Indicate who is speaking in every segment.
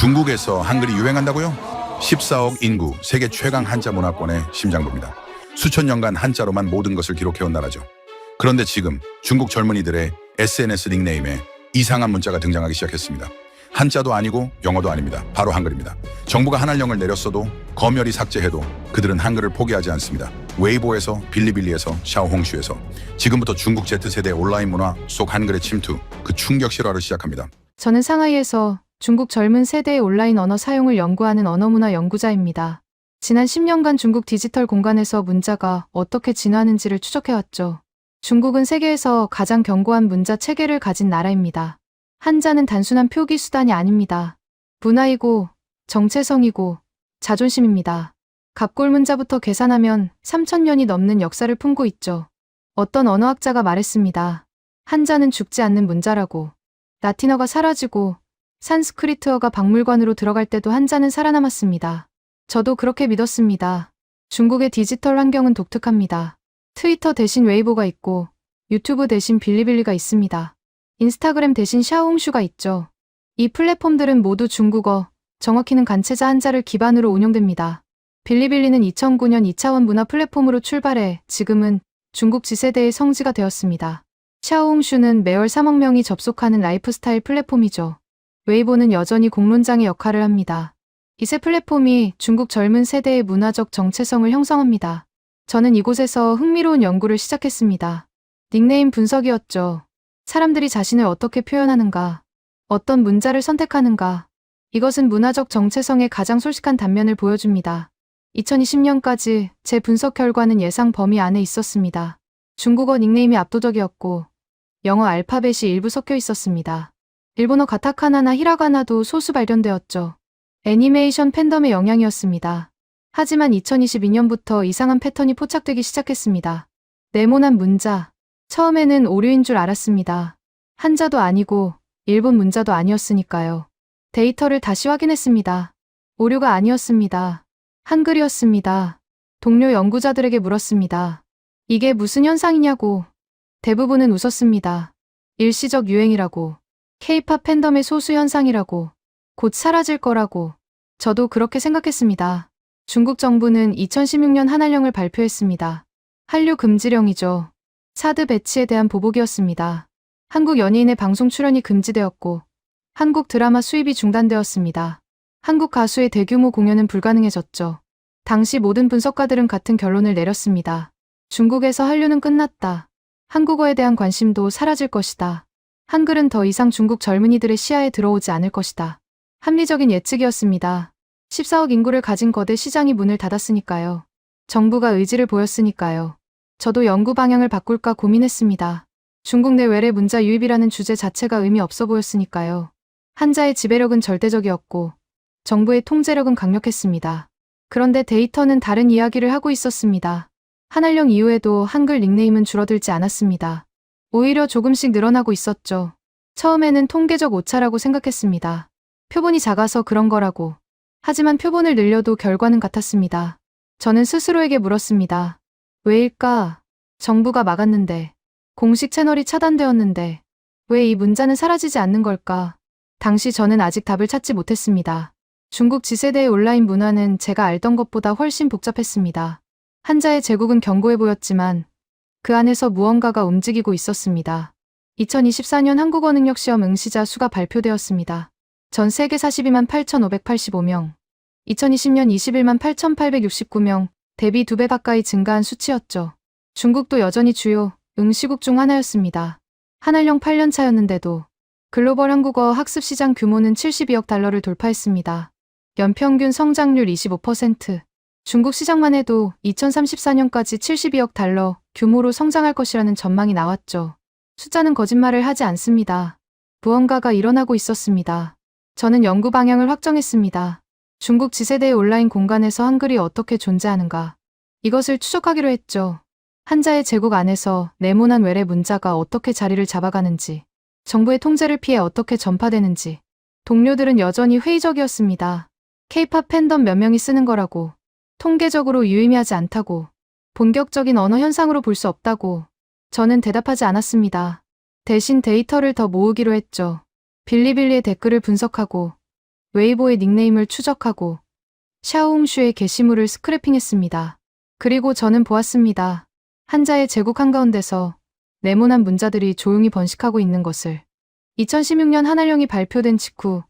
Speaker 1: 중국에서 한글이 유행한다고요? 14억 인구, 세계 최강 한자 문화권의 심장부입니다. 수천 년간 한자로만 모든 것을 기록해온 나라죠. 그런데 지금 중국 젊은이들의 SNS 닉네임에 이상한 문자가 등장하기 시작했습니다. 한자도 아니고 영어도 아닙니다. 바로 한글입니다. 정부가 한한령을 내렸어도 검열이 삭제해도 그들은 한글을 포기하지 않습니다. 웨이보에서, 빌리빌리에서, 샤오홍슈에서 지금부터 중국 Z세대 온라인 문화 속 한글의 침투, 그 충격 실화를 시작합니다.
Speaker 2: 저는 상하이에서 중국 젊은 세대의 온라인 언어 사용을 연구하는 언어문화 연구자입니다. 지난 10년간 중국 디지털 공간에서 문자가 어떻게 진화하는지를 추적해왔죠. 중국은 세계에서 가장 견고한 문자 체계를 가진 나라입니다. 한자는 단순한 표기 수단이 아닙니다. 문화이고 정체성이고 자존심입니다. 갑골 문자부터 계산하면 3,000년이 넘는 역사를 품고 있죠. 어떤 언어학자가 말했습니다. 한자는 죽지 않는 문자라고. 라틴어가 사라지고 산스크리트어가 박물관으로 들어갈 때도 한자는 살아남았습니다. 저도 그렇게 믿었습니다. 중국의 디지털 환경은 독특합니다. 트위터 대신 웨이보가 있고 유튜브 대신 빌리빌리가 있습니다. 인스타그램 대신 샤오홍슈가 있죠. 이 플랫폼들은 모두 중국어, 정확히는 간체자 한자를 기반으로 운영됩니다. 빌리빌리는 2009년 2차원 문화 플랫폼으로 출발해 지금은 중국 Z세대의 성지가 되었습니다. 샤오홍슈는 매월 3억 명이 접속하는 라이프스타일 플랫폼이죠. 웨이보는 여전히 공론장의 역할을 합니다. 이 세 플랫폼이 중국 젊은 세대의 문화적 정체성을 형성합니다. 저는 이곳에서 흥미로운 연구를 시작했습니다. 닉네임 분석이었죠. 사람들이 자신을 어떻게 표현하는가, 어떤 문자를 선택하는가, 이것은 문화적 정체성의 가장 솔직한 단면을 보여줍니다. 2020년까지 제 분석 결과는 예상 범위 안에 있었습니다. 중국어 닉네임이 압도적이었고 영어 알파벳이 일부 섞여 있었습니다. 일본어 가타카나나 히라가나도 소수 발견되었죠. 애니메이션 팬덤의 영향이었습니다. 하지만 2022년부터 이상한 패턴이 포착되기 시작했습니다. 네모난 문자. 처음에는 오류인 줄 알았습니다. 한자도 아니고 일본 문자도 아니었으니까요. 데이터를 다시 확인했습니다. 오류가 아니었습니다. 한글이었습니다. 동료 연구자들에게 물었습니다. 이게 무슨 현상이냐고. 대부분은 웃었습니다. 일시적 유행이라고. K-팝 팬덤의 소수 현상이라고. 곧 사라질 거라고. 저도 그렇게 생각했습니다. 중국 정부는 2016년 한한령을 발표했습니다. 한류 금지령이죠. 사드 배치에 대한 보복이었습니다. 한국 연예인의 방송 출연이 금지되었고 한국 드라마 수입이 중단되었습니다. 한국 가수의 대규모 공연은 불가능해졌죠. 당시 모든 분석가들은 같은 결론을 내렸습니다. 중국에서 한류는 끝났다. 한국어에 대한 관심도 사라질 것이다. 한글은 더 이상 중국 젊은이들의 시야에 들어오지 않을 것이다. 합리적인 예측이었습니다. 14억 인구를 가진 거대 시장이 문을 닫았으니까요. 정부가 의지를 보였으니까요. 저도 연구 방향을 바꿀까 고민했습니다. 중국 내 외래 문자 유입이라는 주제 자체가 의미 없어 보였으니까요. 한자의 지배력은 절대적이었고 정부의 통제력은 강력했습니다. 그런데 데이터는 다른 이야기를 하고 있었습니다. 한한령 이후에도 한글 닉네임은 줄어들지 않았습니다. 오히려 조금씩 늘어나고 있었죠. 처음에는 통계적 오차라고 생각했습니다. 표본이 작아서 그런 거라고. 하지만 표본을 늘려도 결과는 같았습니다. 저는 스스로에게 물었습니다. 왜일까? 정부가 막았는데, 공식 채널이 차단되었는데, 왜 이 문자는 사라지지 않는 걸까? 당시 저는 아직 답을 찾지 못했습니다. 중국 Z세대의 온라인 문화는 제가 알던 것보다 훨씬 복잡했습니다. 한자의 제국은 견고해 보였지만 그 안에서 무언가가 움직이고 있었습니다. 2024년 한국어 능력 시험 응시자 수가 발표되었습니다. 전 세계 42만 8,585명, 2020년 21만 8,869명, 대비 2배 가까이 증가한 수치였죠. 중국도 여전히 주요 응시국 중 하나였습니다. 한한령 8년 차였는데도 글로벌 한국어 학습 시장 규모는 72억 달러를 돌파했습니다. 연평균 성장률 25%. 중국 시장만 해도 2034년까지 72억 달러 규모로 성장할 것이라는 전망이 나왔죠. 숫자는 거짓말을 하지 않습니다. 무언가가 일어나고 있었습니다. 저는 연구 방향을 확정했습니다. 중국 Z세대의 온라인 공간에서 한글이 어떻게 존재하는가. 이것을 추적하기로 했죠. 한자의 제국 안에서 네모난 외래 문자가 어떻게 자리를 잡아가는지, 정부의 통제를 피해 어떻게 전파되는지. 동료들은 여전히 회의적이었습니다. K-팝 팬덤 몇 명이 쓰는 거라고. 통계적으로 유의미하지 않다고. 본격적인 언어 현상으로 볼 수 없다고. 저는 대답하지 않았습니다. 대신 데이터를 더 모으기로 했죠. 빌리빌리의 댓글을 분석하고 웨이보의 닉네임을 추적하고 샤오홍슈의 게시물을 스크래핑했습니다. 그리고 저는 보았습니다. 한자의 제국 한가운데서 네모난 문자들이 조용히 번식하고 있는 것을. 2016년 한알령이 발표된 직후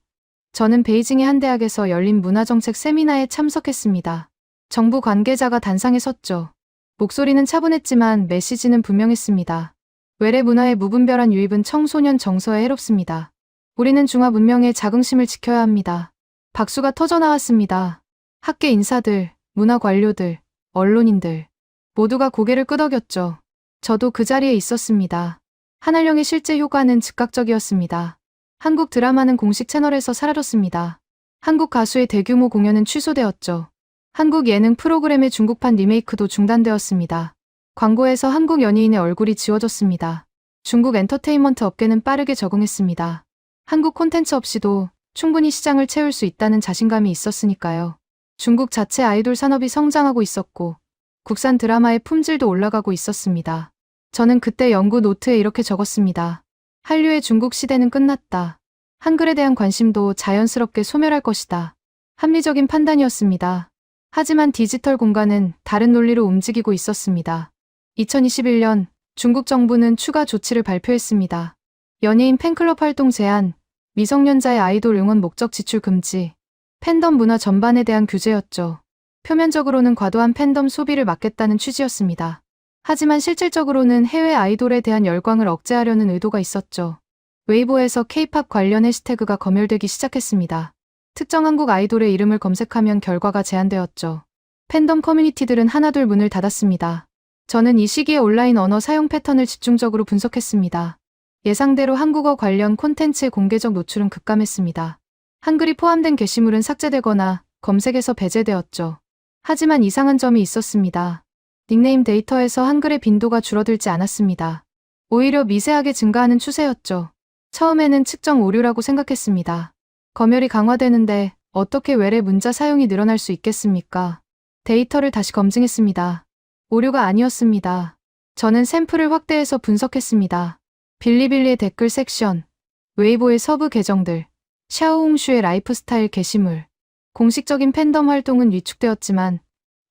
Speaker 2: 저는 베이징의 한 대학에서 열린 문화정책 세미나에 참석했습니다. 정부 관계자가 단상에 섰죠. 목소리는 차분했지만 메시지는 분명했습니다. 외래 문화의 무분별한 유입은 청소년 정서에 해롭습니다. 우리는 중화 문명의 자긍심을 지켜야 합니다. 박수가 터져나왔습니다. 학계 인사들, 문화 관료들, 언론인들 모두가 고개를 끄덕였죠. 저도 그 자리에 있었습니다. 한알령의 실제 효과는 즉각적이었습니다. 한국 드라마는 공식 채널에서 사라졌습니다. 한국 가수의 대규모 공연은 취소되었죠. 한국 예능 프로그램의 중국판 리메이크도 중단되었습니다. 광고에서 한국 연예인의 얼굴이 지워졌습니다. 중국 엔터테인먼트 업계는 빠르게 적응했습니다. 한국 콘텐츠 없이도 충분히 시장을 채울 수 있다는 자신감이 있었으니까요. 중국 자체 아이돌 산업이 성장하고 있었고 국산 드라마의 품질도 올라가고 있었습니다. 저는 그때 연구 노트에 이렇게 적었습니다. 한류의 중국 시대는 끝났다. 한글에 대한 관심도 자연스럽게 소멸할 것이다. 합리적인 판단이었습니다. 하지만 디지털 공간은 다른 논리로 움직이고 있었습니다. 2021년 중국 정부는 추가 조치를 발표했습니다. 연예인 팬클럽 활동 제한, 미성년자의 아이돌 응원 목적 지출 금지, 팬덤 문화 전반에 대한 규제였죠. 표면적으로는 과도한 팬덤 소비를 막겠다는 취지였습니다. 하지만 실질적으로는 해외 아이돌에 대한 열광을 억제하려는 의도가 있었죠. 웨이보에서 K-팝 관련 해시태그가 검열되기 시작했습니다. 특정 한국 아이돌의 이름을 검색하면 결과가 제한되었죠. 팬덤 커뮤니티들은 하나둘 문을 닫았습니다. 저는 이 시기에 온라인 언어 사용 패턴을 집중적으로 분석했습니다. 예상대로 한국어 관련 콘텐츠의 공개적 노출은 급감했습니다. 한글이 포함된 게시물은 삭제되거나 검색에서 배제되었죠. 하지만 이상한 점이 있었습니다. 닉네임 데이터에서 한글의 빈도가 줄어들지 않았습니다. 오히려 미세하게 증가하는 추세였죠. 처음에는 측정 오류라고 생각했습니다. 검열이 강화되는데 어떻게 외래 문자 사용이 늘어날 수 있겠습니까? 데이터를 다시 검증했습니다. 오류가 아니었습니다. 저는 샘플을 확대해서 분석했습니다. 빌리빌리의 댓글 섹션, 웨이보의 서브 계정들, 샤오홍슈의 라이프스타일 게시물. 공식적인 팬덤 활동은 위축되었지만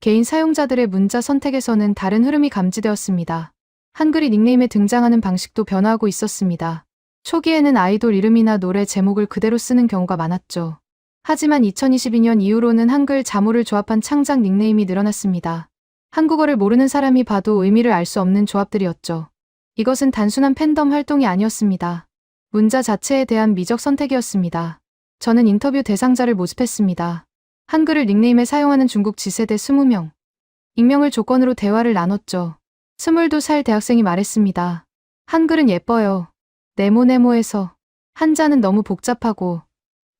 Speaker 2: 개인 사용자들의 문자 선택에서는 다른 흐름이 감지되었습니다. 한글이 닉네임에 등장하는 방식도 변화하고 있었습니다. 초기에는 아이돌 이름이나 노래 제목을 그대로 쓰는 경우가 많았죠. 하지만 2022년 이후로는 한글 자모를 조합한 창작 닉네임이 늘어났습니다. 한국어를 모르는 사람이 봐도 의미를 알 수 없는 조합들이었죠. 이것은 단순한 팬덤 활동이 아니었습니다. 문자 자체에 대한 미적 선택이었습니다. 저는 인터뷰 대상자를 모집했습니다. 한글을 닉네임에 사용하는 중국 Z세대 20명. 익명을 조건으로 대화를 나눴죠. 22살 대학생이 말했습니다. 한글은 예뻐요. 네모네모해서. 한자는 너무 복잡하고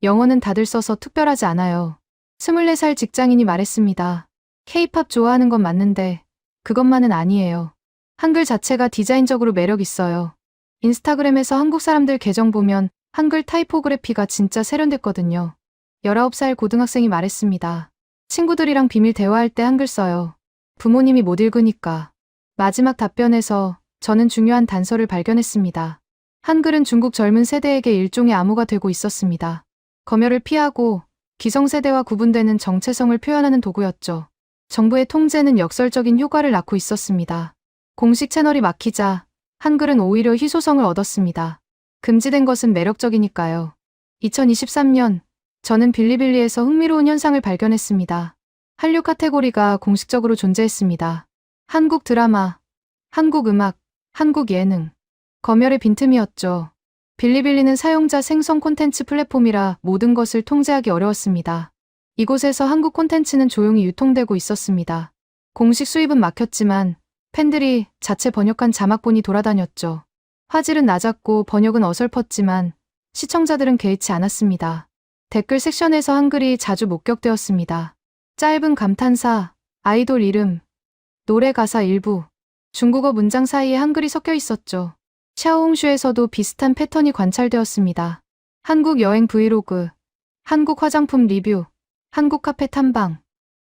Speaker 2: 영어는 다들 써서 특별하지 않아요. 24살 직장인이 말했습니다. K-팝 좋아하는 건 맞는데 그것만은 아니에요. 한글 자체가 디자인적으로 매력 있어요. 인스타그램에서 한국 사람들 계정 보면 한글 타이포그래피가 진짜 세련됐거든요. 19살 고등학생이 말했습니다. 친구들이랑 비밀 대화할 때 한글 써요. 부모님이 못 읽으니까. 마지막 답변에서 저는 중요한 단서를 발견했습니다. 한글은 중국 젊은 세대에게 일종의 암호가 되고 있었습니다. 검열을 피하고 기성세대와 구분되는 정체성을 표현하는 도구였죠. 정부의 통제는 역설적인 효과를 낳고 있었습니다. 공식 채널이 막히자 한글은 오히려 희소성을 얻었습니다. 금지된 것은 매력적이니까요. 2023년 저는 빌리빌리에서 흥미로운 현상을 발견했습니다. 한류 카테고리가 공식적으로 존재했습니다. 한국 드라마, 한국 음악, 한국 예능. 검열의 빈틈이었죠. 빌리빌리는 사용자 생성 콘텐츠 플랫폼이라 모든 것을 통제하기 어려웠습니다. 이곳에서 한국 콘텐츠는 조용히 유통되고 있었습니다. 공식 수입은 막혔지만 팬들이 자체 번역한 자막본이 돌아다녔죠. 화질은 낮았고 번역은 어설펐지만 시청자들은 개의치 않았습니다. 댓글 섹션에서 한글이 자주 목격되었습니다. 짧은 감탄사, 아이돌 이름, 노래 가사 일부, 중국어 문장 사이에 한글이 섞여 있었죠. 샤오홍슈에서도 비슷한 패턴이 관찰되었습니다. 한국 여행 브이로그, 한국 화장품 리뷰, 한국 카페 탐방.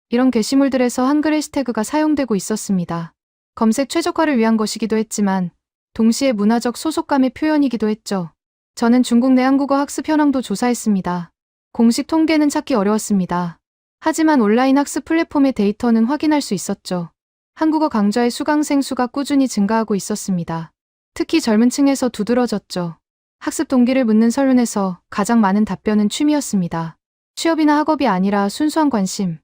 Speaker 2: 이런 게시물들에서 한글 해시태그가 사용되고 있었습니다. 검색 최적화를 위한 것이기도 했지만 동시에 문화적 소속감의 표현이기도 했죠. 저는 중국 내 한국어 학습 현황도 조사했습니다. 공식 통계는 찾기 어려웠습니다. 하지만 온라인 학습 플랫폼의 데이터는 확인할 수 있었죠. 한국어 강좌의 수강생 수가 꾸준히 증가하고 있었습니다. 특히 젊은 층에서 두드러졌죠. 학습 동기를 묻는 설문에서 가장 많은 답변은 취미였습니다. 취업이나 학업이 아니라 순수한 관심.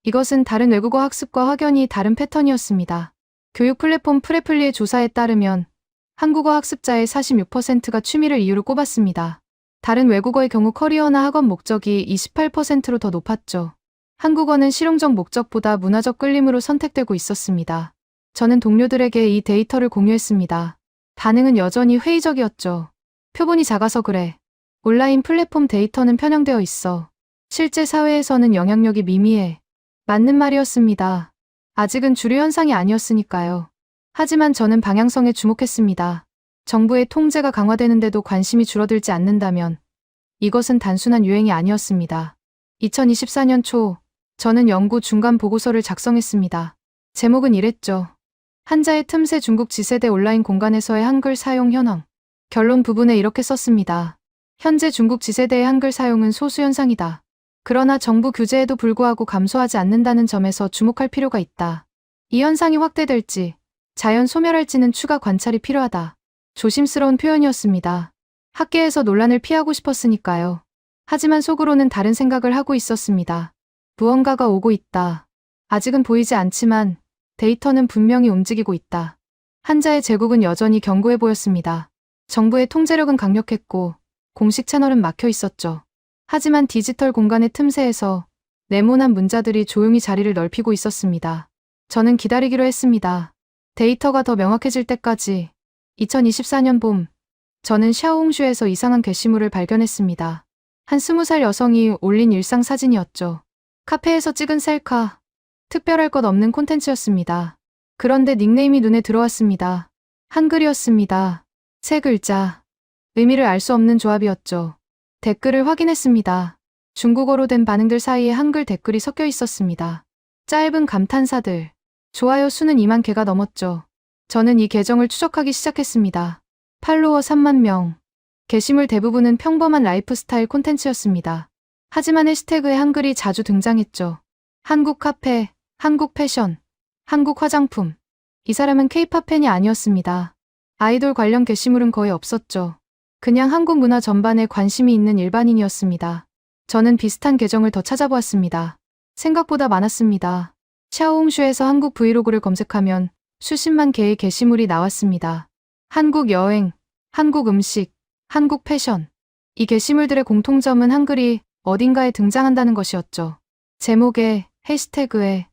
Speaker 2: 이것은 다른 외국어 학습과 확연히 다른 패턴이었습니다. 교육 플랫폼 프레플리의 조사에 따르면 한국어 학습자의 46%가 취미를 이유로 꼽았습니다. 다른 외국어의 경우 커리어나 학업 목적이 28%로 더 높았죠. 한국어는 실용적 목적보다 문화적 끌림으로 선택되고 있었습니다. 저는 동료들에게 이 데이터를 공유했습니다. 반응은 여전히 회의적이었죠. 표본이 작아서 그래. 온라인 플랫폼 데이터는 편향되어 있어. 실제 사회에서는 영향력이 미미해. 맞는 말이었습니다. 아직은 주류 현상이 아니었으니까요. 하지만 저는 방향성에 주목했습니다. 정부의 통제가 강화되는데도 관심이 줄어들지 않는다면 이것은 단순한 유행이 아니었습니다. 2024년 초 저는 연구 중간 보고서를 작성했습니다. 제목은 이랬죠. 한자의 틈새 중국 지세대 온라인 공간에서의 한글 사용 현황. 결론 부분에 이렇게 썼습니다. 현재 중국 지세대의 한글 사용은 소수 현상이다. 그러나 정부 규제에도 불구하고 감소하지 않는다는 점에서 주목할 필요가 있다. 이 현상이 확대될지, 자연 소멸할지는 추가 관찰이 필요하다. 조심스러운 표현이었습니다. 학계에서 논란을 피하고 싶었으니까요. 하지만 속으로는 다른 생각을 하고 있었습니다. 무언가가 오고 있다. 아직은 보이지 않지만 데이터는 분명히 움직이고 있다. 한자의 제국은 여전히 견고해 보였습니다. 정부의 통제력은 강력했고 공식 채널은 막혀 있었죠. 하지만 디지털 공간의 틈새에서 네모난 문자들이 조용히 자리를 넓히고 있었습니다. 저는 기다리기로 했습니다. 데이터가 더 명확해질 때까지. 2024년 봄, 저는 샤오홍슈에서 이상한 게시물을 발견했습니다. 한 20살 여성이 올린 일상 사진이었죠. 카페에서 찍은 셀카. 특별할 것 없는 콘텐츠였습니다. 그런데 닉네임이 눈에 들어왔습니다. 한글이었습니다. 세 글자. 의미를 알 수 없는 조합이었죠. 댓글을 확인했습니다. 중국어로 된 반응들 사이에 한글 댓글이 섞여 있었습니다. 짧은 감탄사들. 좋아요 수는 2만 개가 넘었죠. 저는 이 계정을 추적하기 시작했습니다. 팔로워 3만 명. 게시물 대부분은 평범한 라이프스타일 콘텐츠였습니다. 하지만 해시태그에 한글이 자주 등장했죠. 한국 카페, 한국 패션, 한국 화장품. 이 사람은 K-팝 팬이 아니었습니다. 아이돌 관련 게시물은 거의 없었죠. 그냥 한국 문화 전반에 관심이 있는 일반인이었습니다. 저는 비슷한 계정을 더 찾아보았습니다. 생각보다 많았습니다. 샤오홍슈에서 한국 브이로그를 검색하면 수십만 개의 게시물이 나왔습니다. 한국 여행, 한국 음식, 한국 패션. 이 게시물들의 공통점은 한글이 어딘가에 등장한다는 것이었죠. 제목에, 해시태그에,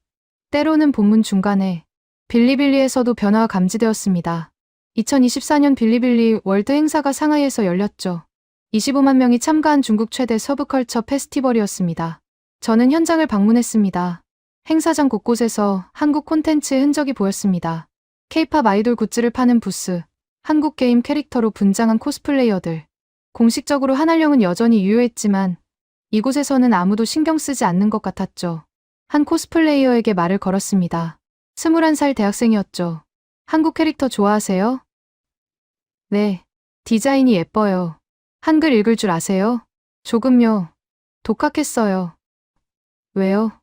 Speaker 2: 때로는 본문 중간에. 빌리빌리에서도 변화가 감지되었습니다. 2024년 빌리빌리 월드 행사가 상하이에서 열렸죠. 25만 명이 참가한 중국 최대 서브컬처 페스티벌이었습니다. 저는 현장을 방문했습니다. 행사장 곳곳에서 한국 콘텐츠의 흔적이 보였습니다. K-팝 아이돌 굿즈를 파는 부스, 한국 게임 캐릭터로 분장한 코스플레이어들. 공식적으로 한알령은 여전히 유효했지만 이곳에서는 아무도 신경 쓰지 않는 것 같았죠. 한 코스플레이어에게 말을 걸었습니다. 21살 대학생이었죠. 한국 캐릭터 좋아하세요? 네. 디자인이 예뻐요. 한글 읽을 줄 아세요? 조금요. 독학했어요. 왜요?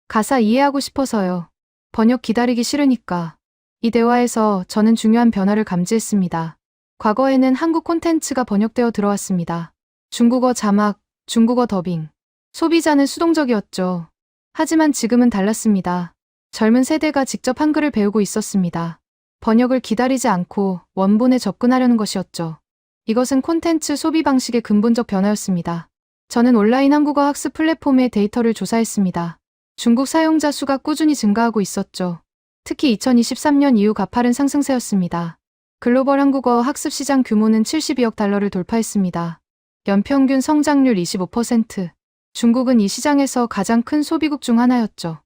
Speaker 2: 가사 이해하고 싶어서요. 번역 기다리기 싫으니까. 이 대화에서 저는 중요한 변화를 감지했습니다. 과거에는 한국 콘텐츠가 번역되어 들어왔습니다. 중국어 자막, 중국어 더빙. 소비자는 수동적이었죠. 하지만 지금은 달랐습니다. 젊은 세대가 직접 한글을 배우고 있었습니다. 번역을 기다리지 않고 원본에 접근하려는 것이었죠. 이것은 콘텐츠 소비 방식의 근본적 변화였습니다. 저는 온라인 한국어 학습 플랫폼의 데이터를 조사했습니다. 중국 사용자 수가 꾸준히 증가하고 있었죠. 특히 2023년 이후 가파른 상승세였습니다. 글로벌 한국어 학습 시장 규모는 72억 달러를 돌파했습니다. 연평균 성장률 25%. 중국은 이 시장에서 가장 큰 소비국 중 하나였죠.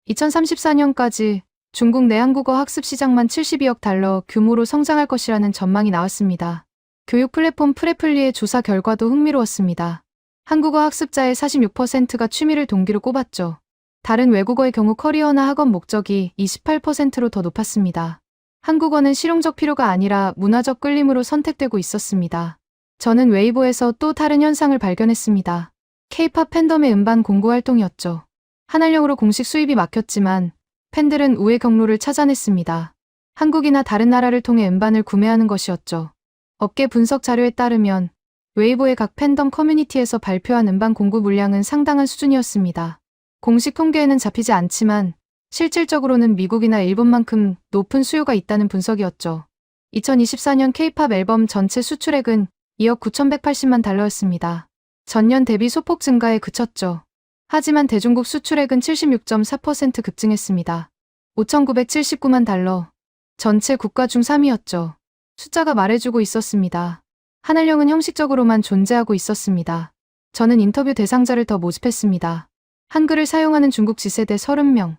Speaker 2: 2034년까지 중국 내 한국어 학습 시장만 72억 달러 규모로 성장할 것이라는 전망이 나왔습니다. 교육 플랫폼 프레플리의 조사 결과도 흥미로웠습니다. 한국어 학습자의 46%가 취미를 동기로 꼽았죠. 다른 외국어의 경우 커리어나 학업 목적이 28%로 더 높았습니다. 한국어는 실용적 필요가 아니라 문화적 끌림으로 선택되고 있었습니다. 저는 웨이보에서 또 다른 현상을 발견했습니다. K-팝 팬덤의 음반 공고 활동이었죠. 한알령으로 공식 수입이 막혔지만 팬들은 우회 경로를 찾아냈습니다. 한국이나 다른 나라를 통해 음반을 구매하는 것이었죠. 업계 분석 자료에 따르면 웨이보의 각 팬덤 커뮤니티에서 발표한 음반 공구 물량은 상당한 수준이었습니다. 공식 통계에는 잡히지 않지만 실질적으로는 미국이나 일본만큼 높은 수요가 있다는 분석이었죠. 2024년 K-팝 앨범 전체 수출액은 2억 9,180만 달러였습니다. 전년 대비 소폭 증가에 그쳤죠. 하지만 대중국 수출액은 76.4% 급증했습니다. 5,979만 달러. 전체 국가 중 3위였죠. 숫자가 말해주고 있었습니다. 한알령은 형식적으로만 존재하고 있었습니다. 저는 인터뷰 대상자를 더 모집했습니다. 한글을 사용하는 중국 Z세대 30명.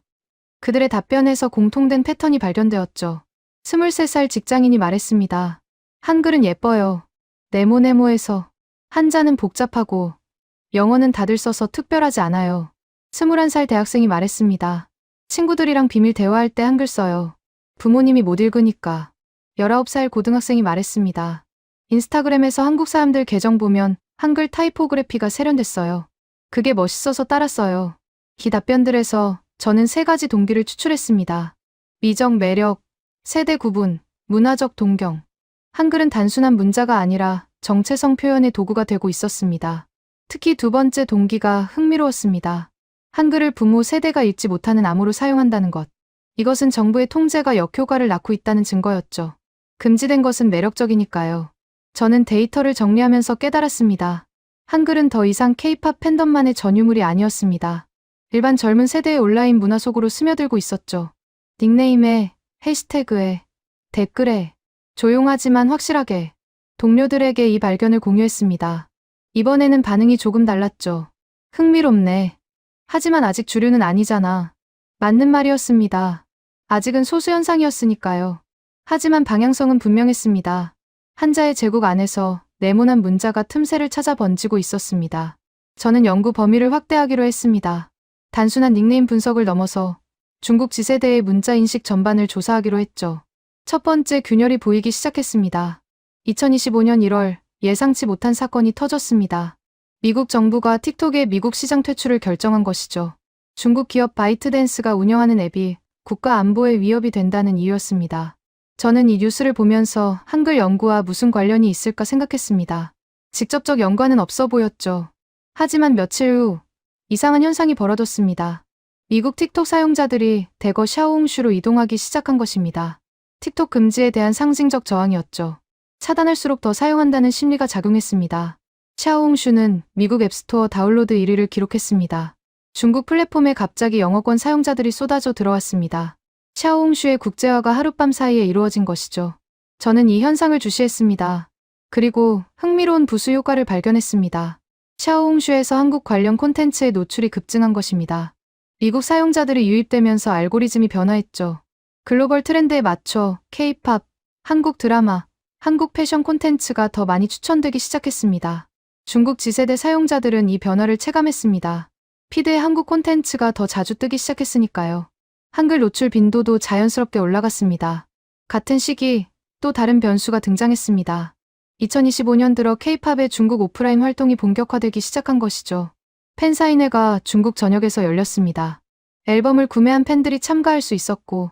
Speaker 2: 그들의 답변에서 공통된 패턴이 발견되었죠. 23살 직장인이 말했습니다. 한글은 예뻐요. 네모네모해서. 한자는 복잡하고 영어는 다들 써서 특별하지 않아요. 21살 대학생이 말했습니다. 친구들이랑 비밀 대화할 때 한글 써요. 부모님이 못 읽으니까. 19살 고등학생이 말했습니다. 인스타그램에서 한국 사람들 계정 보면 한글 타이포그래피가 세련됐어요. 그게 멋있어서 따랐어요. 이 답변들에서 저는 3가지 동기를 추출했습니다. 미적 매력, 세대 구분, 문화적 동경. 한글은 단순한 문자가 아니라 정체성 표현의 도구가 되고 있었습니다. 특히 2번째 동기가 흥미로웠습니다. 한글을 부모 세대가 읽지 못하는 암호로 사용한다는 것. 이것은 정부의 통제가 역효과를 낳고 있다는 증거였죠. 금지된 것은 매력적이니까요. 저는 데이터를 정리하면서 깨달았습니다. 한글은 더 이상 K-팝 팬덤만의 전유물이 아니었습니다. 일반 젊은 세대의 온라인 문화 속으로 스며들고 있었죠. 닉네임에, 해시태그에, 댓글에, 조용하지만 확실하게 동료들에게 이 발견을 공유했습니다. 이번에는 반응이 조금 달랐죠. 흥미롭네. 하지만 아직 주류는 아니잖아. 맞는 말이었습니다. 아직은 소수 현상이었으니까요. 하지만 방향성은 분명했습니다. 한자의 제국 안에서 네모난 문자가 틈새를 찾아 번지고 있었습니다. 저는 연구 범위를 확대하기로 했습니다. 단순한 닉네임 분석을 넘어서 중국 Z세대의 문자 인식 전반을 조사하기로 했죠. 첫 번째 균열이 보이기 시작했습니다. 2025년 1월 예상치 못한 사건이 터졌습니다. 미국 정부가 틱톡의 미국 시장 퇴출을 결정한 것이죠. 중국 기업 바이트댄스가 운영하는 앱이 국가 안보에 위협이 된다는 이유였습니다. 저는 이 뉴스를 보면서 한글 연구와 무슨 관련이 있을까 생각했습니다. 직접적 연관은 없어 보였죠. 하지만 며칠 후 이상한 현상이 벌어졌습니다. 미국 틱톡 사용자들이 대거 샤오홍슈로 이동하기 시작한 것입니다. 틱톡 금지에 대한 상징적 저항이었죠. 차단할수록 더 사용한다는 심리가 작용했습니다. 샤오홍슈는 미국 앱스토어 다운로드 1위를 기록했습니다. 중국 플랫폼에 갑자기 영어권 사용자들이 쏟아져 들어왔습니다. 샤오홍슈의 국제화가 하룻밤 사이에 이루어진 것이죠. 저는 이 현상을 주시했습니다. 그리고 흥미로운 부수 효과를 발견했습니다. 샤오홍슈에서 한국 관련 콘텐츠의 노출이 급증한 것입니다. 미국 사용자들이 유입되면서 알고리즘이 변화했죠. 글로벌 트렌드에 맞춰 K-팝, 한국 드라마, 한국 패션 콘텐츠가 더 많이 추천되기 시작했습니다. 중국 Z세대 사용자들은 이 변화를 체감했습니다. 피드에 한국 콘텐츠가 더 자주 뜨기 시작했으니까요. 한글 노출 빈도도 자연스럽게 올라갔습니다. 같은 시기 또 다른 변수가 등장했습니다. 2025년 들어 K-팝의 중국 오프라인 활동이 본격화되기 시작한 것이죠. 팬사인회가 중국 전역에서 열렸습니다. 앨범을 구매한 팬들이 참가할 수 있었고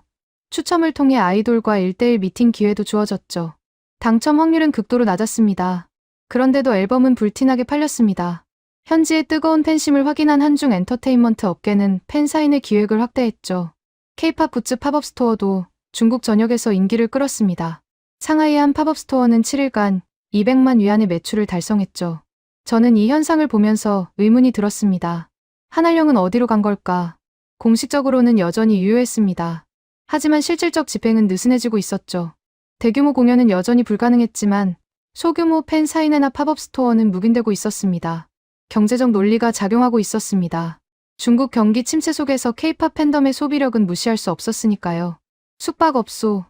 Speaker 2: 추첨을 통해 아이돌과 1대1 미팅 기회도 주어졌죠. 당첨 확률은 극도로 낮았습니다. 그런데도 앨범은 불티나게 팔렸습니다. 현지의 뜨거운 팬심을 확인한 한중 엔터테인먼트 업계는 팬사인회 기획을 확대했죠. K-팝 굿즈 팝업 스토어도 중국 전역에서 인기를 끌었습니다. 상하이의 한 팝업 스토어는 7일간 200만 위안의 매출을 달성했죠. 저는 이 현상을 보면서 의문이 들었습니다. 한알령은 어디로 간 걸까? 공식적으로는 여전히 유효했습니다. 하지만 실질적 집행은 느슨해지고 있었죠. 대규모 공연은 여전히 불가능했지만 소규모 팬 사인회나 팝업 스토어는 묵인되고 있었습니다. 경제적 논리가 작용하고 있었습니다. 중국 경기 침체 속에서 K-팝 팬덤의 소비력은 무시할 수 없었으니까요. 숙박업소,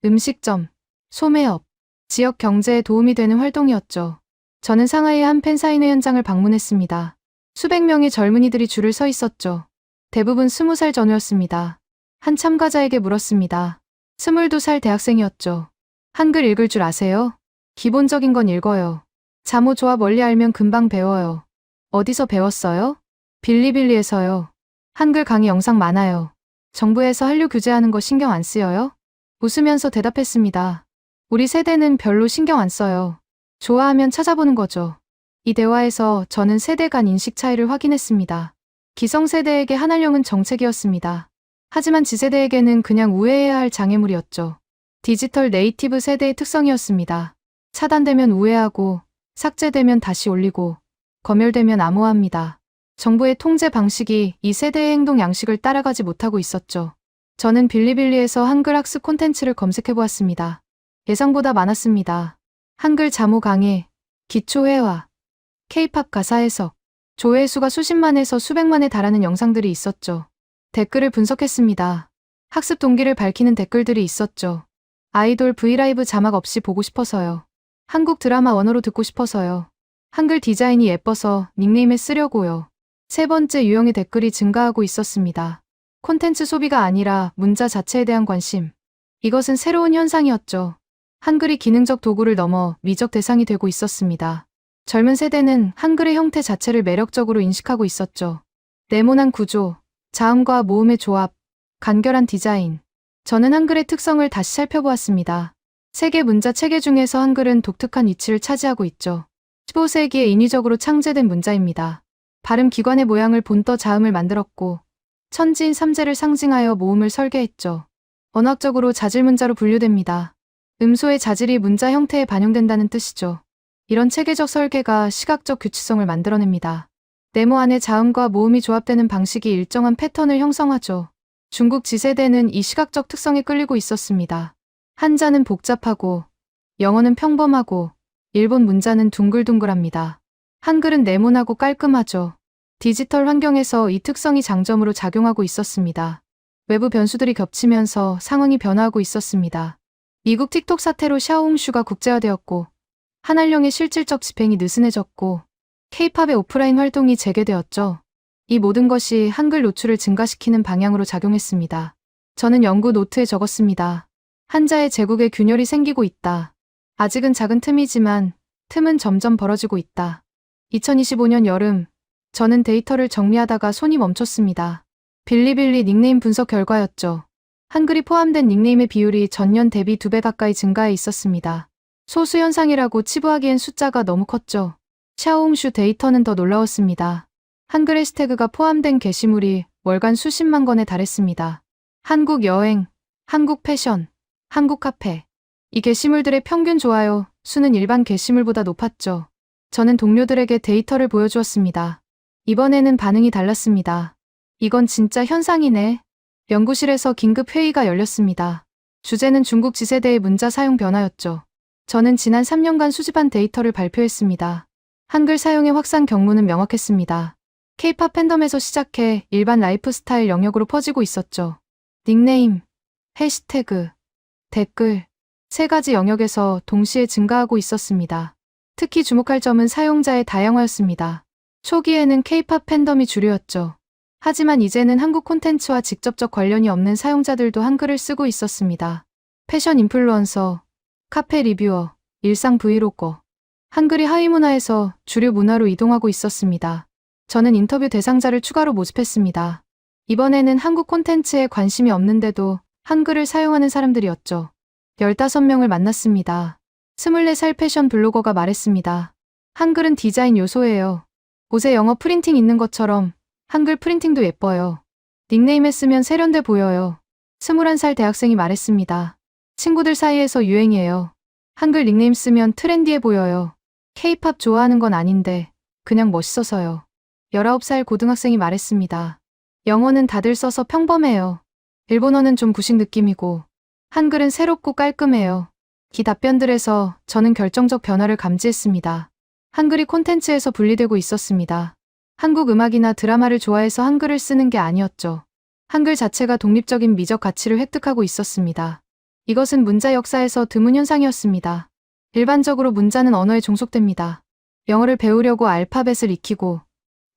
Speaker 2: 음식점, 소매업, 지역 경제에 도움이 되는 활동이었죠. 저는 상하이의 한 팬사인회 현장을 방문했습니다. 수백 명의 젊은이들이 줄을 서 있었죠. 대부분 20살 전후였습니다. 한 참가자에게 물었습니다. 22살 대학생이었죠. 한글 읽을 줄 아세요? 기본적인 건 읽어요. 잠오 조합 원리 알면 금방 배워요. 어디서 배웠어요? 빌리빌리에서요. 한글 강의 영상 많아요. 정부에서 한류 규제하는 거 신경 안 쓰여요? 웃으면서 대답했습니다. 우리 세대는 별로 신경 안 써요. 좋아하면 찾아보는 거죠. 이 대화에서 저는 세대 간 인식 차이를 확인했습니다. 기성세대에게 한한령은 정책이었습니다. 하지만 지세대에게는 그냥 우회해야 할 장애물이었죠. 디지털 네이티브 세대의 특성이었습니다. 차단되면 우회하고, 삭제되면 다시 올리고, 검열되면 암호화합니다. 정부의 통제 방식이 이 세대의 행동 양식을 따라가지 못하고 있었죠. 저는 빌리빌리에서 한글 학습 콘텐츠를 검색해보았습니다. 예상보다 많았습니다. 한글 자모 강의, 기초 회화, K-팝 가사 해석, 조회수가 수십만에서 수백만에 달하는 영상들이 있었죠. 댓글을 분석했습니다. 학습 동기를 밝히는 댓글들이 있었죠. 아이돌 브이라이브 자막 없이 보고 싶어서요. 한국 드라마 원어로 듣고 싶어서요. 한글 디자인이 예뻐서 닉네임에 쓰려고요. 세 번째 유형의 댓글이 증가하고 있었습니다. 콘텐츠 소비가 아니라 문자 자체에 대한 관심. 이것은 새로운 현상이었죠. 한글이 기능적 도구를 넘어 미적 대상이 되고 있었습니다. 젊은 세대는 한글의 형태 자체를 매력적으로 인식하고 있었죠. 네모난 구조, 자음과 모음의 조합, 간결한 디자인. 저는 한글의 특성을 다시 살펴보았습니다. 세계 문자 체계 중에서 한글은 독특한 위치를 차지하고 있죠. 15세기에 인위적으로 창제된 문자입니다. 발음 기관의 모양을 본떠 자음을 만들었고 천지인 삼재를 상징하여 모음을 설계했죠. 언어학적으로 자질문자로 분류됩니다. 음소의 자질이 문자 형태에 반영된다는 뜻이죠. 이런 체계적 설계가 시각적 규칙성을 만들어냅니다. 네모 안에 자음과 모음이 조합되는 방식이 일정한 패턴을 형성하죠. 중국 지세대는 이 시각적 특성에 끌리고 있었습니다. 한자는 복잡하고 영어는 평범하고 일본 문자는 둥글둥글합니다. 한글은 네모나고 깔끔하죠. 디지털 환경에서 이 특성이 장점으로 작용하고 있었습니다. 외부 변수들이 겹치면서 상황이 변화하고 있었습니다. 미국 틱톡 사태로 샤오홍슈가 국제화되었고 한한령의 실질적 집행이 느슨해졌고 K-팝의 오프라인 활동이 재개되었죠. 이 모든 것이 한글 노출을 증가시키는 방향으로 작용했습니다. 저는 연구 노트에 적었습니다. 한자의 제국에 균열이 생기고 있다. 아직은 작은 틈이지만 틈은 점점 벌어지고 있다. 2025년 여름, 저는 데이터를 정리하다가 손이 멈췄습니다. 빌리빌리 닉네임 분석 결과였죠. 한글이 포함된 닉네임의 비율이 전년 대비 2배 가까이 증가해 있었습니다. 소수 현상이라고 치부하기엔 숫자가 너무 컸죠. 샤오홍슈 데이터는 더 놀라웠습니다. 한글 해시태그가 포함된 게시물이 월간 수십만 건에 달했습니다. 한국 여행, 한국 패션, 한국 카페. 이 게시물들의 평균 좋아요 수는 일반 게시물보다 높았죠. 저는 동료들에게 데이터를 보여주었습니다. 이번에는 반응이 달랐습니다. 이건 진짜 현상이네. 연구실에서 긴급 회의가 열렸습니다. 주제는 중국 지세대의 문자 사용 변화였죠. 저는 지난 3년간 수집한 데이터를 발표했습니다. 한글 사용의 확산 경로는 명확했습니다. K-팝 팬덤에서 시작해 일반 라이프스타일 영역으로 퍼지고 있었죠. 닉네임, 해시태그, 댓글, 세 가지 영역에서 동시에 증가하고 있었습니다. 특히 주목할 점은 사용자의 다양화였습니다. 초기에는 K-팝 팬덤이 주류였죠. 하지만 이제는 한국 콘텐츠와 직접적 관련이 없는 사용자들도 한글을 쓰고 있었습니다. 패션 인플루언서, 카페 리뷰어, 일상 브이로거. 한글이 하위 문화에서 주류 문화로 이동하고 있었습니다. 저는 인터뷰 대상자를 추가로 모집했습니다. 이번에는 한국 콘텐츠에 관심이 없는데도 한글을 사용하는 사람들이었죠. 15명을 만났습니다. 24살 패션 블로거가 말했습니다. 한글은 디자인 요소예요. 옷에 영어 프린팅 있는 것처럼 한글 프린팅도 예뻐요. 닉네임에 쓰면 세련돼 보여요. 21살 대학생이 말했습니다. 친구들 사이에서 유행이에요. 한글 닉네임 쓰면 트렌디해 보여요. K-팝 좋아하는 건 아닌데 그냥 멋있어서요. 19살 고등학생이 말했습니다. 영어는 다들 써서 평범해요. 일본어는 좀 구식 느낌이고 한글은 새롭고 깔끔해요. 이 답변들에서 저는 결정적 변화를 감지했습니다. 한글이 콘텐츠에서 분리되고 있었습니다. 한국 음악이나 드라마를 좋아해서 한글을 쓰는 게 아니었죠. 한글 자체가 독립적인 미적 가치를 획득하고 있었습니다. 이것은 문자 역사에서 드문 현상이었습니다. 일반적으로 문자는 언어에 종속됩니다. 영어를 배우려고 알파벳을 익히고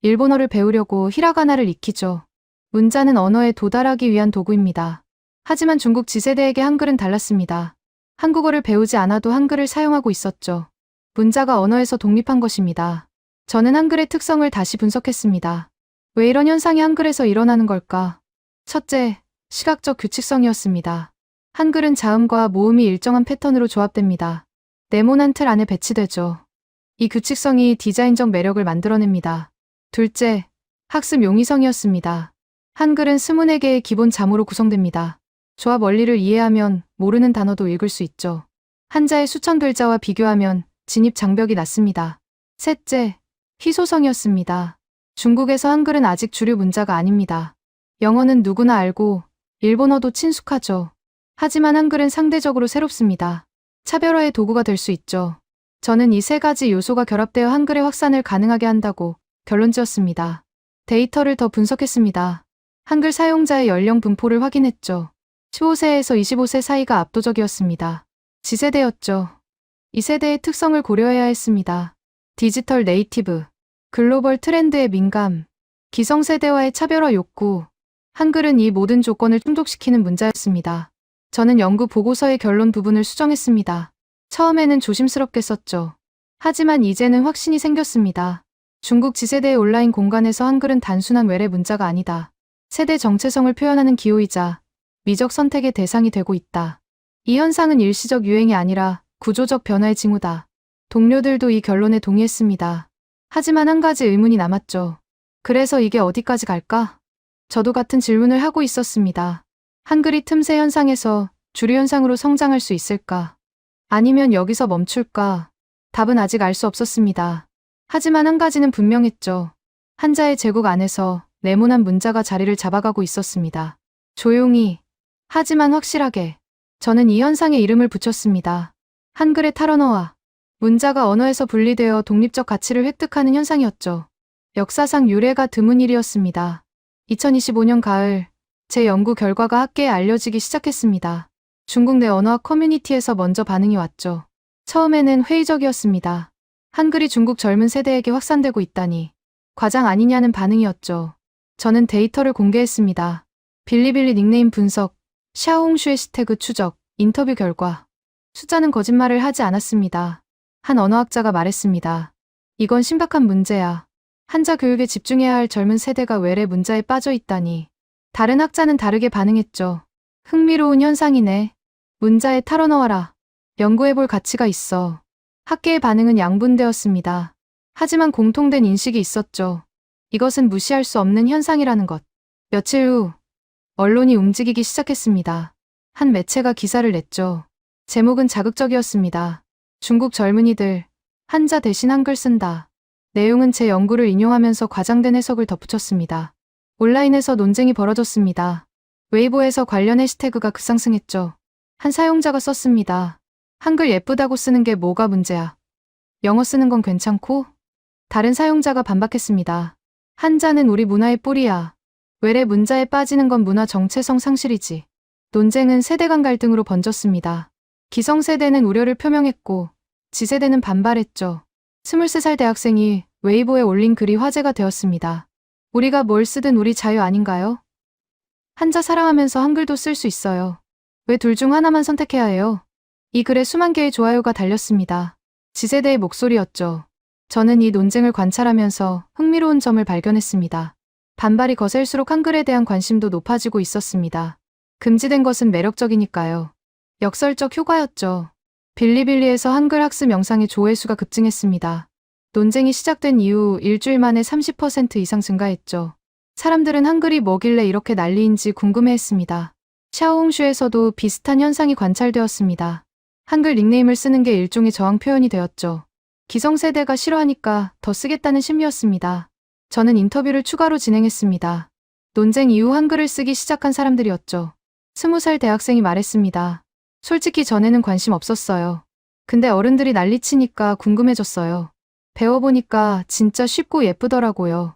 Speaker 2: 일본어를 배우려고 히라가나를 익히죠. 문자는 언어에 도달하기 위한 도구입니다. 하지만 중국 지세대에게 한글은 달랐습니다. 한국어를 배우지 않아도 한글을 사용하고 있었죠. 문자가 언어에서 독립한 것입니다. 저는 한글의 특성을 다시 분석했습니다. 왜 이런 현상이 한글에서 일어나는 걸까? 첫째, 시각적 규칙성이었습니다. 한글은 자음과 모음이 일정한 패턴으로 조합됩니다. 네모난 틀 안에 배치되죠. 이 규칙성이 디자인적 매력을 만들어냅니다. 둘째, 학습 용이성이었습니다. 한글은 24개의 기본 자모로 구성됩니다. 조합 원리를 이해하면 모르는 단어도 읽을 수 있죠. 한자의 수천 글자와 비교하면 진입 장벽이 낮습니다. 셋째, 희소성이었습니다. 중국에서 한글은 아직 주류 문자가 아닙니다. 영어는 누구나 알고 일본어도 친숙하죠. 하지만 한글은 상대적으로 새롭습니다. 차별화의 도구가 될 수 있죠. 저는 이 세 가지 요소가 결합되어 한글의 확산을 가능하게 한다고 결론지었습니다. 데이터를 더 분석했습니다. 한글 사용자의 연령 분포를 확인했죠. 15세에서 25세 사이가 압도적이었습니다. 지세대였죠. 이 세대의 특성을 고려해야 했습니다. 디지털 네이티브, 글로벌 트렌드에 민감, 기성세대와의 차별화 욕구, 한글은 이 모든 조건을 충족시키는 문자였습니다. 저는 연구 보고서의 결론 부분을 수정했습니다. 처음에는 조심스럽게 썼죠. 하지만 이제는 확신이 생겼습니다. 중국 지세대의 온라인 공간에서 한글은 단순한 외래 문자가 아니다. 세대 정체성을 표현하는 기호이자 미적 선택의 대상이 되고 있다. 이 현상은 일시적 유행이 아니라 구조적 변화의 징후다. 동료들도 이 결론에 동의했습니다. 하지만 한 가지 의문이 남았죠. 그래서 이게 어디까지 갈까? 저도 같은 질문을 하고 있었습니다. 한글이 틈새 현상에서 주류 현상으로 성장할 수 있을까? 아니면 여기서 멈출까? 답은 아직 알 수 없었습니다. 하지만 한 가지는 분명했죠. 한자의 제국 안에서 네모난 문자가 자리를 잡아가고 있었습니다. 조용히, 하지만 확실하게. 저는 이 현상에 이름을 붙였습니다. 한글의 탈언어화. 문자가 언어에서 분리되어 독립적 가치를 획득하는 현상이었죠. 역사상 유례가 드문 일이었습니다. 2025년 가을, 제 연구 결과가 학계에 알려지기 시작했습니다. 중국 내 언어학 커뮤니티에서 먼저 반응이 왔죠. 처음에는 회의적이었습니다. 한글이 중국 젊은 세대에게 확산되고 있다니 과장 아니냐는 반응이었죠. 저는 데이터를 공개했습니다. 빌리빌리 닉네임 분석, 샤오홍슈 해시태그 추적, 인터뷰 결과. 숫자는 거짓말을 하지 않았습니다. 한 언어학자가 말했습니다. 이건 심각한 문제야. 한자 교육에 집중해야 할 젊은 세대가 외래 문자에 빠져 있다니. 다른 학자는 다르게 반응했죠. 흥미로운 현상이네. 문자에 탈언어화라. 연구해볼 가치가 있어. 학계의 반응은 양분되었습니다. 하지만 공통된 인식이 있었죠. 이것은 무시할 수 없는 현상이라는 것. 며칠 후, 언론이 움직이기 시작했습니다. 한 매체가 기사를 냈죠. 제목은 자극적이었습니다. 중국 젊은이들, 한자 대신 한글 쓴다. 내용은 제 연구를 인용하면서 과장된 해석을 덧붙였습니다. 온라인에서 논쟁이 벌어졌습니다. 웨이보에서 관련 해시태그가 급상승했죠. 한 사용자가 썼습니다. 한글 예쁘다고 쓰는 게 뭐가 문제야? 영어 쓰는 건 괜찮고? 다른 사용자가 반박했습니다. 한자는 우리 문화의 뿌리야. 외래 문자에 빠지는 건 문화 정체성 상실이지. 논쟁은 세대 간 갈등으로 번졌습니다. 기성세대는 우려를 표명했고 지세대는 반발했죠. 23살 대학생이 웨이보에 올린 글이 화제가 되었습니다. 우리가 뭘 쓰든 우리 자유 아닌가요? 한자 사랑하면서 한글도 쓸 수 있어요. 왜 둘 중 하나만 선택해야 해요? 이 글에 수만 개의 좋아요가 달렸습니다. 지세대의 목소리였죠. 저는 이 논쟁을 관찰하면서 흥미로운 점을 발견했습니다. 반발이 거셀수록 한글에 대한 관심도 높아지고 있었습니다. 금지된 것은 매력적이니까요. 역설적 효과였죠. 빌리빌리에서 한글 학습 영상의 조회수가 급증했습니다. 논쟁이 시작된 이후 일주일 만에 30% 이상 증가했죠. 사람들은 한글이 뭐길래 이렇게 난리인지 궁금해했습니다. 샤오홍슈에서도 비슷한 현상이 관찰되었습니다. 한글 닉네임을 쓰는 게 일종의 저항 표현이 되었죠. 기성세대가 싫어하니까 더 쓰겠다는 심리였습니다. 저는 인터뷰를 추가로 진행했습니다. 논쟁 이후 한글을 쓰기 시작한 사람들이었죠. 20살 대학생이 말했습니다. 솔직히 전에는 관심 없었어요. 근데 어른들이 난리치니까 궁금해졌어요. 배워보니까 진짜 쉽고 예쁘더라고요.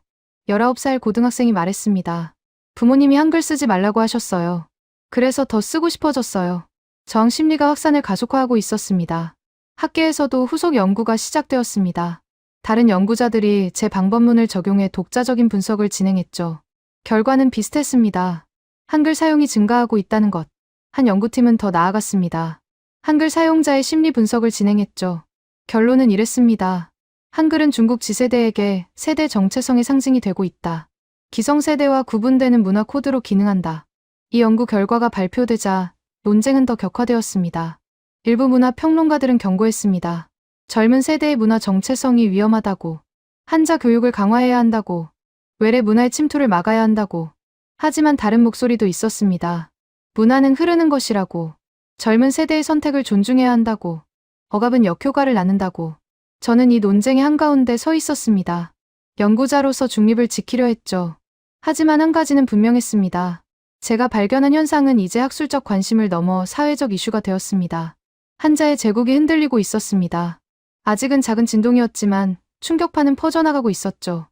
Speaker 2: 19살 고등학생이 말했습니다. 부모님이 한글 쓰지 말라고 하셨어요. 그래서 더 쓰고 싶어졌어요. 저항 심리가 확산을 가속화하고 있었습니다. 학계에서도 후속 연구가 시작되었습니다. 다른 연구자들이 제 방법론을 적용해 독자적인 분석을 진행했죠. 결과는 비슷했습니다. 한글 사용이 증가하고 있다는 것. 한 연구팀은 더 나아갔습니다. 한글 사용자의 심리 분석을 진행했죠. 결론은 이랬습니다. 한글은 중국 지세대에게 세대 정체성의 상징이 되고 있다. 기성세대와 구분되는 문화 코드로 기능한다. 이 연구 결과가 발표되자 논쟁은 더 격화되었습니다. 일부 문화 평론가들은 경고했습니다. 젊은 세대의 문화 정체성이 위험하다고, 한자 교육을 강화해야 한다고, 외래 문화의 침투를 막아야 한다고. 하지만 다른 목소리도 있었습니다. 문화는 흐르는 것이라고, 젊은 세대의 선택을 존중해야 한다고, 억압은 역효과를 낳는다고. 저는 이 논쟁의 한가운데 서 있었습니다. 연구자로서 중립을 지키려 했죠. 하지만 한 가지는 분명했습니다. 제가 발견한 현상은 이제 학술적 관심을 넘어 사회적 이슈가 되었습니다. 한자의 제국이 흔들리고 있었습니다. 아직은 작은 진동이었지만 충격파는 퍼져나가고 있었죠.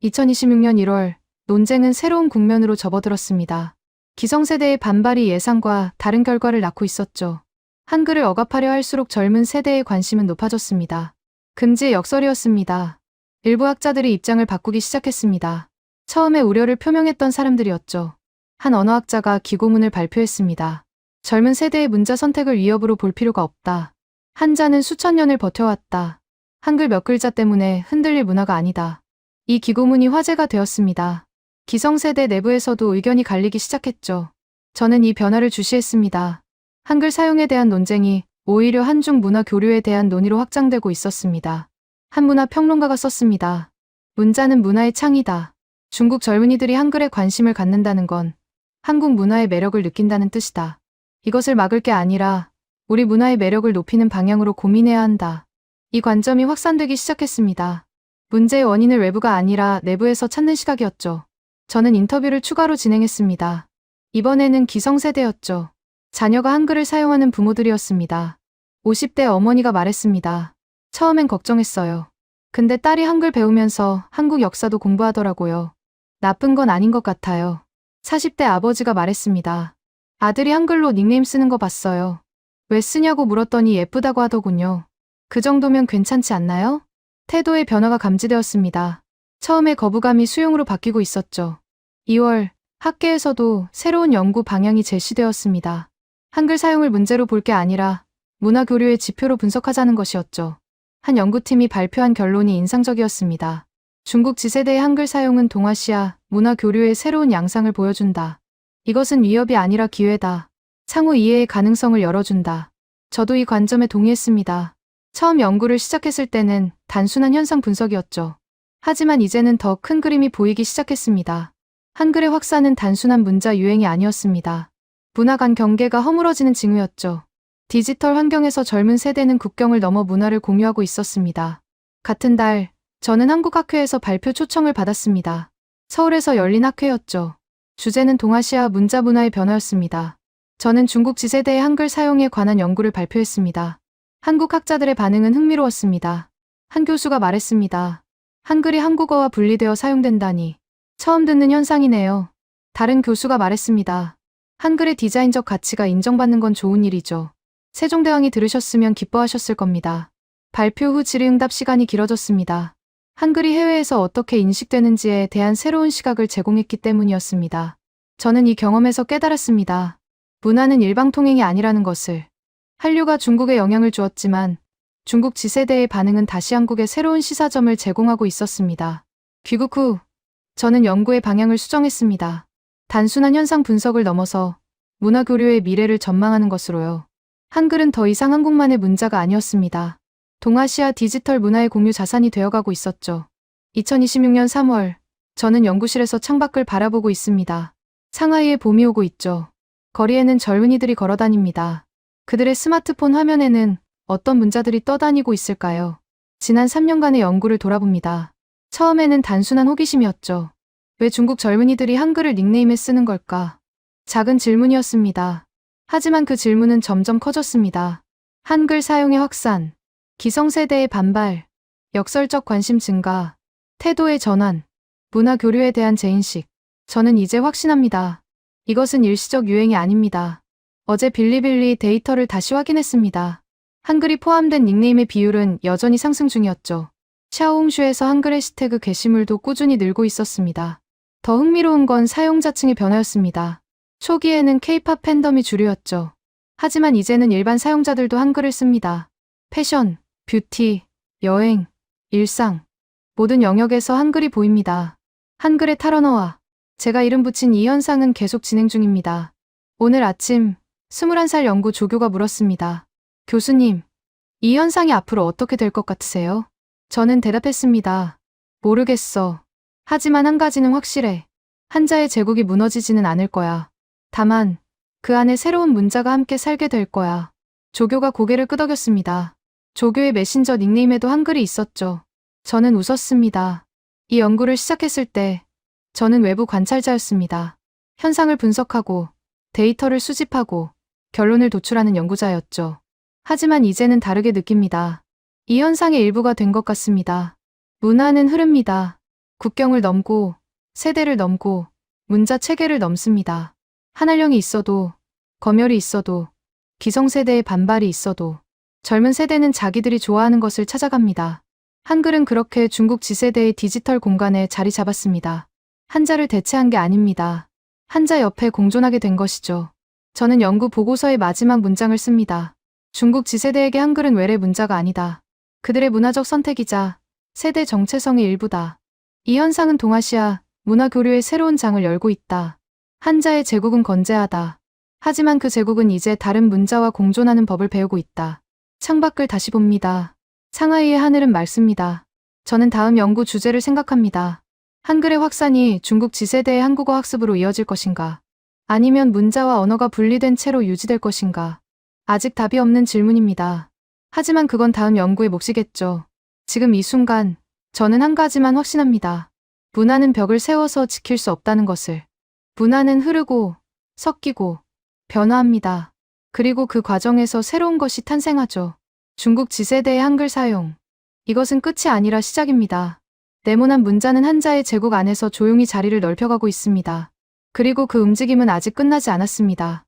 Speaker 2: 2026년 1월, 논쟁은 새로운 국면으로 접어들었습니다. 기성세대의 반발이 예상과 다른 결과를 낳고 있었죠. 한글을 억압하려 할수록 젊은 세대의 관심은 높아졌습니다. 금지의 역설이었습니다. 일부 학자들이 입장을 바꾸기 시작했습니다. 처음에 우려를 표명했던 사람들이었죠. 한 언어학자가 기고문을 발표했습니다. 젊은 세대의 문자 선택을 위협으로 볼 필요가 없다. 한자는 수천 년을 버텨왔다. 한글 몇 글자 때문에 흔들릴 문화가 아니다. 이 기고문이 화제가 되었습니다. 기성세대 내부에서도 의견이 갈리기 시작했죠. 저는 이 변화를 주시했습니다. 한글 사용에 대한 논쟁이 오히려 한중 문화 교류에 대한 논의로 확장되고 있었습니다. 한 문화 평론가가 썼습니다. 문자는 문화의 창이다. 중국 젊은이들이 한글에 관심을 갖는다는 건 한국 문화의 매력을 느낀다는 뜻이다. 이것을 막을 게 아니라 우리 문화의 매력을 높이는 방향으로 고민해야 한다. 이 관점이 확산되기 시작했습니다. 문제의 원인을 외부가 아니라 내부에서 찾는 시각이었죠. 저는 인터뷰를 추가로 진행했습니다. 이번에는 기성세대였죠. 자녀가 한글을 사용하는 부모들이었습니다. 50대 어머니가 말했습니다. 처음엔 걱정했어요. 근데 딸이 한글 배우면서 한국 역사도 공부하더라고요. 나쁜 건 아닌 것 같아요. 40대 아버지가 말했습니다. 아들이 한글로 닉네임 쓰는 거 봤어요. 왜 쓰냐고 물었더니 예쁘다고 하더군요. 그 정도면 괜찮지 않나요? 태도의 변화가 감지되었습니다. 처음에 거부감이 수용으로 바뀌고 있었죠. 2월, 학계에서도 새로운 연구 방향이 제시되었습니다. 한글 사용을 문제로 볼 게 아니라 문화 교류의 지표로 분석하자는 것이었죠. 한 연구팀이 발표한 결론이 인상적이었습니다. 중국 지세대의 한글 사용은 동아시아 문화 교류의 새로운 양상을 보여준다. 이것은 위협이 아니라 기회다. 상호 이해의 가능성을 열어준다. 저도 이 관점에 동의했습니다. 처음 연구를 시작했을 때는 단순한 현상 분석이었죠. 하지만 이제는 더 큰 그림이 보이기 시작했습니다. 한글의 확산은 단순한 문자 유행이 아니었습니다. 문화 간 경계가 허물어지는 징후였죠. 디지털 환경에서 젊은 세대는 국경을 넘어 문화를 공유하고 있었습니다. 같은 달, 저는 한국 학회에서 발표 초청을 받았습니다. 서울에서 열린 학회였죠. 주제는 동아시아 문자 문화의 변화였습니다. 저는 중국 지세대의 한글 사용에 관한 연구를 발표했습니다. 한국 학자들의 반응은 흥미로웠습니다. 한 교수가 말했습니다. 한글이 한국어와 분리되어 사용된다니. 처음 듣는 현상이네요. 다른 교수가 말했습니다. 한글의 디자인적 가치가 인정받는 건 좋은 일이죠. 세종대왕이 들으셨으면 기뻐하셨을 겁니다. 발표 후 질의응답 시간이 길어졌습니다. 한글이 해외에서 어떻게 인식되는지에 대한 새로운 시각을 제공했기 때문이었습니다. 저는 이 경험에서 깨달았습니다. 문화는 일방통행이 아니라는 것을. 한류가 중국에 영향을 주었지만 중국 지세대의 반응은 다시 한국에 새로운 시사점을 제공하고 있었습니다. 귀국 후 저는 연구의 방향을 수정했습니다. 단순한 현상 분석을 넘어서 문화 교류의 미래를 전망하는 것으로요. 한글은 더 이상 한국만의 문자가 아니었습니다. 동아시아 디지털 문화의 공유 자산이 되어가고 있었죠. 2026년 3월, 저는 연구실에서 창밖을 바라보고 있습니다. 상하이에 봄이 오고 있죠. 거리에는 젊은이들이 걸어다닙니다. 그들의 스마트폰 화면에는 어떤 문자들이 떠다니고 있을까요? 지난 3년간의 연구를 돌아봅니다. 처음에는 단순한 호기심이었죠. 왜 중국 젊은이들이 한글을 닉네임에 쓰는 걸까? 작은 질문이었습니다. 하지만 그 질문은 점점 커졌습니다. 한글 사용의 확산, 기성세대의 반발, 역설적 관심 증가, 태도의 전환, 문화 교류에 대한 재인식. 저는 이제 확신합니다. 이것은 일시적 유행이 아닙니다. 어제 빌리빌리 데이터를 다시 확인했습니다. 한글이 포함된 닉네임의 비율은 여전히 상승 중이었죠. 샤오홍슈에서 한글 해시태그 게시물도 꾸준히 늘고 있었습니다. 더 흥미로운 건 사용자층의 변화였습니다. 초기에는 K-팝 팬덤이 주류였죠. 하지만 이제는 일반 사용자들도 한글을 씁니다. 패션, 뷰티, 여행, 일상, 모든 영역에서 한글이 보입니다. 한글에 탈언어와 제가 이름 붙인 이 현상은 계속 진행 중입니다. 오늘 아침 21살 연구 조교가 물었습니다. 교수님, 이 현상이 앞으로 어떻게 될 것 같으세요? 저는 대답했습니다. 모르겠어. 하지만 한 가지는 확실해. 한자의 제국이 무너지지는 않을 거야. 다만 그 안에 새로운 문자가 함께 살게 될 거야. 조교가 고개를 끄덕였습니다. 조교의 메신저 닉네임에도 한글이 있었죠. 저는 웃었습니다. 이 연구를 시작했을 때 저는 외부 관찰자였습니다. 현상을 분석하고 데이터를 수집하고 결론을 도출하는 연구자였죠. 하지만 이제는 다르게 느낍니다. 이 현상의 일부가 된 것 같습니다. 문화는 흐릅니다. 국경을 넘고 세대를 넘고 문자 체계를 넘습니다. 한알령이 있어도 검열이 있어도 기성세대의 반발이 있어도 젊은 세대는 자기들이 좋아하는 것을 찾아갑니다. 한글은 그렇게 중국 지세대의 디지털 공간에 자리 잡았습니다. 한자를 대체한 게 아닙니다. 한자 옆에 공존하게 된 것이죠. 저는 연구 보고서의 마지막 문장을 씁니다. 중국 지세대에게 한글은 외래 문자가 아니다. 그들의 문화적 선택이자 세대 정체성의 일부다. 이 현상은 동아시아 문화 교류의 새로운 장을 열고 있다. 한자의 제국은 건재하다. 하지만 그 제국은 이제 다른 문자와 공존하는 법을 배우고 있다. 창밖을 다시 봅니다. 상하이의 하늘은 맑습니다. 저는 다음 연구 주제를 생각합니다. 한글의 확산이 중국 지세대의 한국어 학습으로 이어질 것인가? 아니면 문자와 언어가 분리된 채로 유지될 것인가? 아직 답이 없는 질문입니다. 하지만 그건 다음 연구의 몫이겠죠. 지금 이 순간 저는 한 가지만 확신합니다. 문화는 벽을 세워서 지킬 수 없다는 것을. 문화는 흐르고 섞이고 변화합니다. 그리고 그 과정에서 새로운 것이 탄생하죠. 중국 지세대의 한글 사용. 이것은 끝이 아니라 시작입니다. 네모난 문자는 한자의 제국 안에서 조용히 자리를 넓혀가고 있습니다. 그리고 그 움직임은 아직 끝나지 않았습니다.